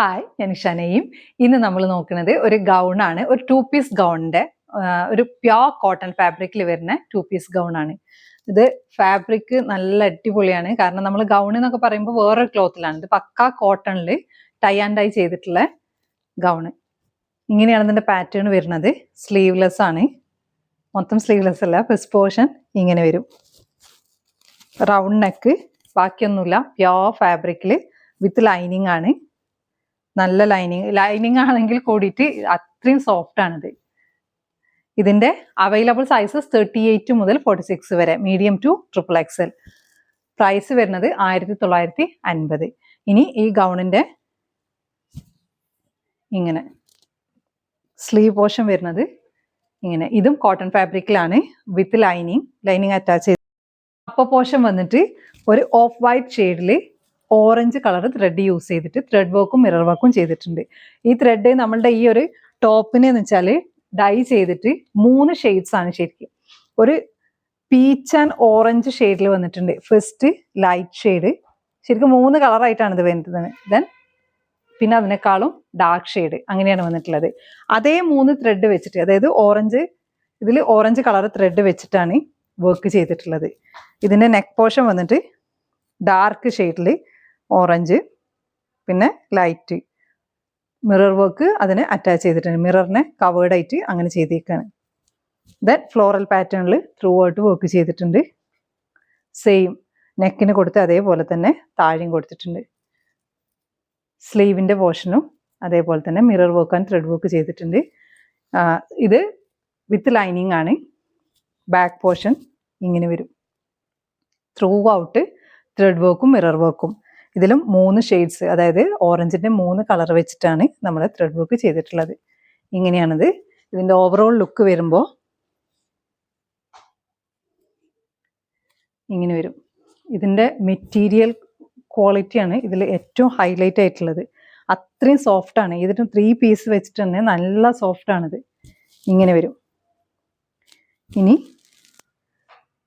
Hi, ഞാൻ ഷനയും. ഇന്ന് നമ്മൾ നോക്കുന്നത് ഒരു ഗൗണാണ്. ഒരു 2 പീസ് ഗൗണിന്റെ ഒരു പ്യോർ കോട്ടൺ ഫാബ്രിക്കിൽ വരുന്ന 2 പീസ് ഗൗണാണ്. ഇത് ഫാബ്രിക് നല്ല അടിപൊളിയാണ്. കാരണം നമ്മൾ ഗൗൺ എന്നൊക്കെ പറയുമ്പോൾ വേറൊരു ക്ലോത്തിലാണ്. ഇത് പക്കാ കോട്ടണിൽ ടൈ ആൻഡ് ഡൈ ചെയ്തിട്ടുള്ള ഗൗണ്. ഇങ്ങനെയാണ് ഇതിന്റെ പാറ്റേൺ വരുന്നത്. സ്ലീവ്ലെസ് ആണ്. മൊത്തം സ്ലീവ്ലെസ് അല്ല, ഫസ്റ്റ് പോർഷൻ ഇങ്ങനെ വരും. Round neck, ബാക്കിയൊന്നുമില്ല. പ്യോർ ഫാബ്രിക്കിൽ വിത്ത് ലൈനിങ് ആണ്. നല്ല ലൈനിങ് ആണെങ്കിൽ കൂടിയിട്ട് അത്രയും സോഫ്റ്റ് ആണിത്. ഇതിന്റെ അവൈലബിൾ സൈസസ് 38 മുതൽ 46 വരെ, മീഡിയം ടു XXL. പ്രൈസ് വരുന്നത് 1950. ഇനി ഈ ഗൗണിന്റെ ഇങ്ങനെ സ്ലീവ് പോർഷൻ വരുന്നത് ഇങ്ങനെ. ഇതും കോട്ടൺ ഫാബ്രിക്കിലാണ് വിത്ത് ലൈനിങ് അറ്റാച്ച് ചെയ്ത്. അപ്പർ പോർഷൻ വന്നിട്ട് ഒരു ഓഫ് വൈറ്റ് ഷെയ്ഡിൽ ഓറഞ്ച് കളർ ത്രെഡ് യൂസ് ചെയ്തിട്ട് ത്രെഡ് വർക്കും മിറർ വർക്കും ചെയ്തിട്ടുണ്ട്. ഈ ത്രെഡ് നമ്മളുടെ ഈ ഒരു ടോപ്പിനെ വെച്ചാൽ ഡൈ ചെയ്തിട്ട് 3 ഷെയ്ഡ്സ് ആണ് ശരിക്കും. ഒരു പീച്ച് ആൻഡ് ഓറഞ്ച് ഷെയ്ഡിൽ വന്നിട്ടുണ്ട്. ഫസ്റ്റ് ലൈറ്റ് ഷെയ്ഡ്, ശരിക്കും 3 കളറായിട്ടാണ് ഇത് വരുന്നത്. ദെൻ പിന്നെ അതിനേക്കാളും ഡാർക്ക് ഷെയ്ഡ്, അങ്ങനെയാണ് വന്നിട്ടുള്ളത്. അതേ 3 ത്രെഡ് വെച്ചിട്ട്, അതായത് ഇതിൽ ഓറഞ്ച് കളർ ത്രെഡ് വെച്ചിട്ടാണ് വർക്ക് ചെയ്തിട്ടുള്ളത്. ഇതിന്റെ നെക്ക് പോർഷൻ വന്നിട്ട് ഡാർക്ക് ഷെയ്ഡിൽ ഓറഞ്ച്, പിന്നെ ലൈറ്റ് മിറർ വർക്ക് അതിന് അറ്റാച്ച് ചെയ്തിട്ടുണ്ട്. മിററിനെ കവേർഡ് ആയിട്ട് അങ്ങനെ ചെയ്തേക്കാണ്. ദെൻ ഫ്ലോറൽ പാറ്റേണിൽ ത്രൂ ഔട്ട് വർക്ക് ചെയ്തിട്ടുണ്ട്. സെയിം നെക്കിന് കൊടുത്ത് അതേപോലെ തന്നെ താഴെയും കൊടുത്തിട്ടുണ്ട്. സ്ലീവിന്റെ പോർഷനും അതേപോലെ തന്നെ mirror work and thread work ചെയ്തിട്ടുണ്ട്. ഇത് വിത്ത് ലൈനിങ് ആണ്. ബാക്ക് പോർഷൻ ഇങ്ങനെ വരും. ത്രൂ ഔട്ട് ത്രെഡ് വർക്കും മിറർ വർക്കും. ഇതിലും 3 ഷെയ്ഡ്സ്, അതായത് ഓറഞ്ചിന്റെ 3 കളർ വെച്ചിട്ടാണ് നമ്മൾ ത്രെഡ് വർക്ക് ചെയ്തിട്ടുള്ളത്. ഇങ്ങനെയാണിത്. ഇതിന്റെ ഓവറോൾ ലുക്ക് വരുമ്പോൾ ഇങ്ങനെ വരും. ഇതിന്റെ മെറ്റീരിയൽ ക്വാളിറ്റിയാണ് ഇതിൽ ഏറ്റവും ഹൈലൈറ്റ് ആയിട്ടുള്ളത്. അത്രയും സോഫ്റ്റ് ആണ്. ഇതിന് 3 പീസ് വെച്ചിട്ട് തന്നെ നല്ല സോഫ്റ്റ് ആണിത്. ഇങ്ങനെ വരും. ഇനി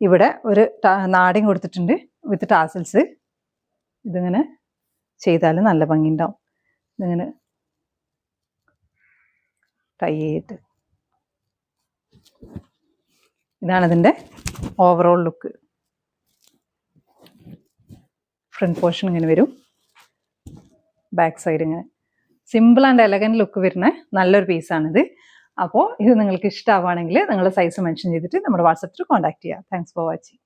ഇവിടെ ഒരു നാടയും കൊടുത്തിട്ടുണ്ട് വിത്ത് ടാസൽസ്. ഇതിങ്ങനെ ചെയ്താൽ നല്ല ഭംഗി ഉണ്ടാവും. ഇതിങ്ങനെ ടൈ ചെയ്തിട്ട്, ഇതാണ് ഇതിൻ്റെ ഓവറോൾ ലുക്ക്. ഫ്രണ്ട് പോർഷൻ ഇങ്ങനെ വരും. ബാക്ക് സൈഡ് ഇങ്ങനെ സിമ്പിൾ ആൻഡ് എലഗൻറ്റ് ലുക്ക് വരുന്ന നല്ലൊരു പീസാണിത്. അപ്പോൾ ഇത് നിങ്ങൾക്ക് ഇഷ്ടമാവുകയാണെങ്കിൽ നിങ്ങളുടെ സൈസ് മെൻഷൻ ചെയ്തിട്ട് നമ്മുടെ വാട്സപ്പിൽ കോൺടാക്ട് ചെയ്യുക. Thanks for watching.